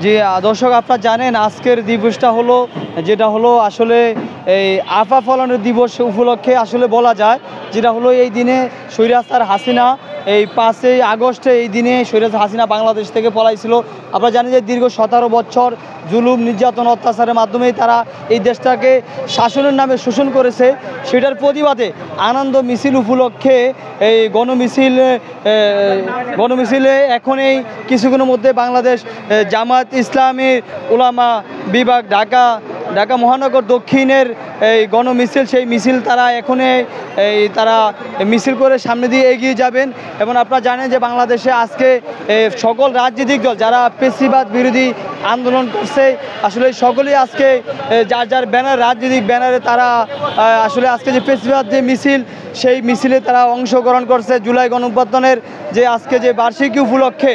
জি দর্শক, আপনারা জানেন আজকের দিবসটা হলো যেটা হলো আসলে এই আফা ফলানোর দিবস উপলক্ষে আসলে বলা যায়, যেটা হলো এই দিনে স্বৈরাচার হাসিনা এই 5ই আগস্টে এই দিনে স্বৈরাচার হাসিনা বাংলাদেশ থেকে পলাইছিল। আপনারা জানেন যে দীর্ঘ 17 বছর জুলুম নির্যাতন অত্যাচারের মাধ্যমেই তারা এই দেশটাকে শাসনের নামে শোষণ করেছে। সেটার প্রতিবাদে আনন্দ মিছিল উপলক্ষে এই গণমিছিলে এখন এই কিছুক্ষণের মধ্যে বাংলাদেশ জামাত ইসলামী উলামা বিভাগ ঢাকা মহানগর দক্ষিণের এই গণমিছিল, সেই মিছিল তারা তারা মিছিল করে সামনে দিয়ে এগিয়ে যাবেন। এবং আপনারা জানেন যে বাংলাদেশে আজকে সকল রাজনৈতিক দল যারা পেশিবাদ বিরোধী আন্দোলন করছে আসলে সকলেই আজকে যার যার রাজনৈতিক ব্যানারে তারা আসলে আজকে যে পেশিবাদ যে মিছিল, সেই মিছিলে তারা অংশগ্রহণ করছে। জুলাই গণঅভ্যুত্থানের যে আজকে যে বার্ষিকী উপলক্ষে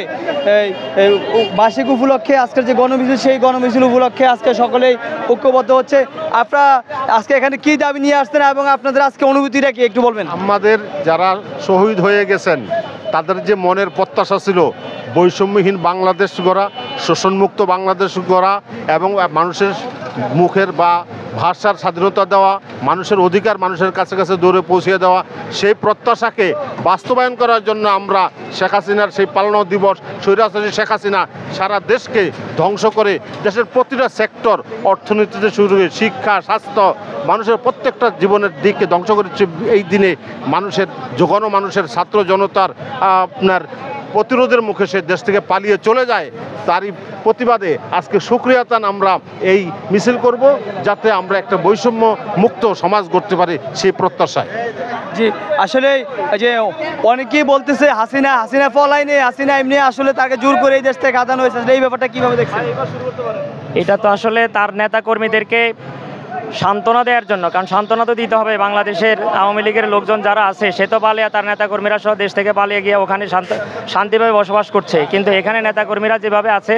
আজকের যে গণমিছিল, সেই গণমিছিল উপলক্ষে আজকে সকলেই ঐক্যবদ্ধ হচ্ছে। আপনারা আজকে এখানে কি দাবি নিয়ে আসছেন এবং আপনাদের আজকে অনুভূতিটা কি একটু বলবেন? আমাদের যারা শহীদ হয়ে গেছেন তাদের যে মনের প্রত্যাশা ছিল বৈষম্যহীন বাংলাদেশ গড়া, শোষণমুক্ত বাংলাদেশ গড়া এবং মানুষের মুখের বা ভাষার স্বাধীনতা দেওয়া, মানুষের অধিকার মানুষের কাছে কাছে দৌড়ে পৌঁছে দেওয়া, সেই প্রত্যাশাকে বাস্তবায়ন করার জন্য আমরা শেখ হাসিনার সেই পালানো দিবস, স্বৈরাচারী শেখ হাসিনা সারা দেশকে ধ্বংস করে দেশের প্রতিটা সেক্টর, অর্থনীতিতে শুরু করে শিক্ষা, স্বাস্থ্য, মানুষের প্রত্যেকটা জীবনের দিককে ধ্বংস করেছে। এই দিনে মানুষের ছাত্র জনতার আপনার প্রতিরোধের মুখে সে দেশ থেকে পালিয়ে চলে যায়। তারই প্রতিবাদে আজকে সুক্রিয়াতান আমরা এই মিছিল করব, যাতে আমরা একটা বৈষম্য মুক্ত সমাজ গড়তে পারি সেই প্রত্যাশায়। জি আসলে যে অনেকেই বলতেছে হাসিনা পলায়নি, হাসিনা এমনি আসলে তাকে জোর করে এই দেশ থেকে আদান হয়েছে, এই ব্যাপারটা কীভাবে দেখছেন? এটা তো আসলে তার নেতা কর্মীদেরকে সান্ত্বনা দেওয়ার জন্য, কারণ সান্ত্বনা তো দিতে হবে। বাংলাদেশের আওয়ামী লীগের লোকজন যারা আছে সে তো পালিয়ে, তার নেতাকর্মীরা সহ দেশ থেকে পালিয়ে গিয়ে ওখানে শান্তিভাবে বসবাস করছে, কিন্তু এখানে নেতাকর্মীরা যেভাবে আছে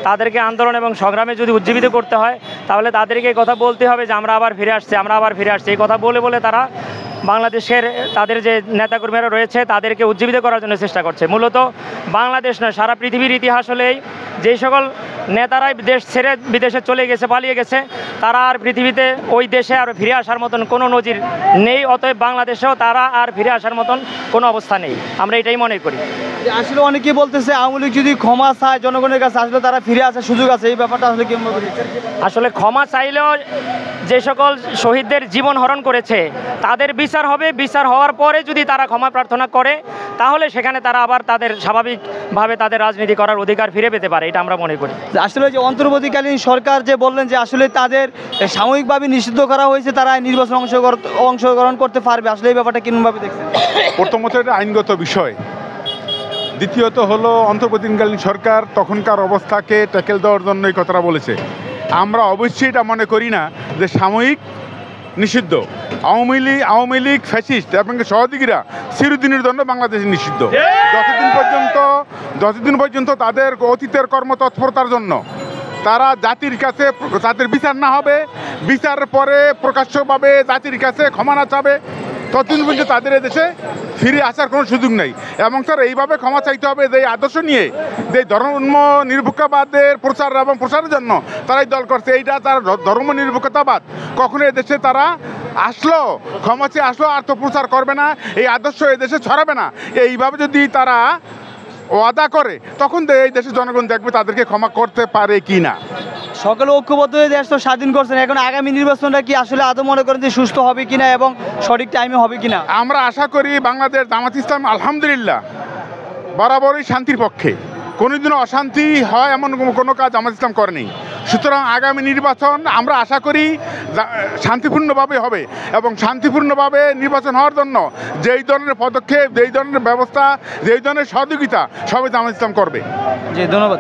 তাদেরকে আন্দোলন এবং সংগ্রামে যদি উজ্জীবিত করতে হয় তাহলে তাদেরকে এই কথা বলতে হবে যে আমরা আবার ফিরে আসছি। এই কথা বলে তারা বাংলাদেশের তাদের যে নেতাকর্মীরা রয়েছে তাদেরকে উজ্জীবিত করার জন্য চেষ্টা করছে। মূলত বাংলাদেশ নয়, সারা পৃথিবীর ইতিহাস হলেই যেই সকল নেতারাই দেশ ছেড়ে বিদেশে চলে গেছে, পালিয়ে গেছে, তারা আর পৃথিবীতে ওই দেশে আর ফিরে আসার মতন কোনো নজির নেই। অতএব বাংলাদেশেও তারা আর ফিরে আসার মতন কোনো অবস্থা নেই, আমরা এটাই মনে করি। আসলে অনেকেই বলতেছে আওয়ামী লীগ যদি ক্ষমা চায় জনগণের কাছে, আসলে তারা ফিরে আসার সুযোগ আছে, এই ব্যাপারটা আসলে কেমন? আসলে ক্ষমা চাইলেও যে সকল শহীদদের জীবন হরণ করেছে তাদের বিচার হবে। বিচার হওয়ার পরে যদি তারা ক্ষমা প্রার্থনা করে তাহলে সেখানে তারা আবার তাদের স্বাভাবিকভাবে তাদের রাজনীতি করার অধিকার ফিরে পেতে পারে, এটা আমরা মনে করি। আসলে যে অন্তর্বর্তীকালীন সরকার যে বললেন যে আসলে তাদের সাময়িকভাবে নিষিদ্ধ করা হয়েছে, তারা নির্বাচন অংশগ্রহণ করতে পারবে, আসলে এই ব্যাপারটা কিভাবে দেখছেন? প্রথমত এটা আইনগত বিষয়, দ্বিতীয়ত হলো অন্তর্বর্তীকালীন সরকার তখনকার অবস্থাকে ট্যাকেল দেওয়ার জন্য এই কথাটা বলেছে। আমরা অবশ্যই এটা মনে করি না যে সাময়িক নিষিদ্ধ। আওয়ামী লীগ ফ্যাসিস্ট এবং সহযোগীরা চিরদিনের জন্য বাংলাদেশে নিষিদ্ধ। যতদিন পর্যন্ত তাদের অতীতের কর্মতৎপরতার জন্য তারা জাতির কাছে তাদের বিচার না হবে, বিচারের পরে প্রকাশ্যভাবে জাতির কাছে ক্ষমা না চাবে, ততদিন পর্যন্ত তাদের এদেশে ফিরে আসার কোনো সুযোগ নেই। এবং স্যার এইভাবে ক্ষমা চাইতে হবে যে আদর্শ নিয়ে যে ধর্ম নিরপেক্ষবাদের প্রচার এবং প্রসারের জন্য তারা এই দল করছে, এইটা তার ধর্ম নিরপেক্ষতাবাদ। কখনো এদেশে তারা ক্ষমা চেয়ে আসলো আর তো প্রচার করবে না, এই আদর্শ এদেশে ছড়াবে না। এইভাবে যদি তারা ওয়াদা করে তখন এই দেশের জনগণ দেখবে তাদেরকে ক্ষমা করতে পারে কি না। সকলে ঐক্যবদ্ধ হয়ে দেশ তো স্বাধীন করছেন, এখন আগামী নির্বাচনটা কি আসলে আদৌ মনে করেন যে সুস্থ হবে কিনা এবং সঠিক টাইমে হবে কিনা? আমরা আশা করি বাংলাদেশ জামাত ইসলাম আলহামদুলিল্লাহ বরাবরই শান্তির পক্ষে, কোনোদিনও অশান্তি হয় এমন কোনো কাজ জামাত ইসলাম করেনি। সুতরাং আগামী নির্বাচন আমরা আশা করি শান্তিপূর্ণভাবে হবে এবং শান্তিপূর্ণভাবে নির্বাচন হওয়ার জন্য যেই ধরনের পদক্ষেপ, যেই ধরনের ব্যবস্থা, যেই ধরনের সহযোগিতা সবাই জামাত ইসলাম করবে। জি ধন্যবাদ।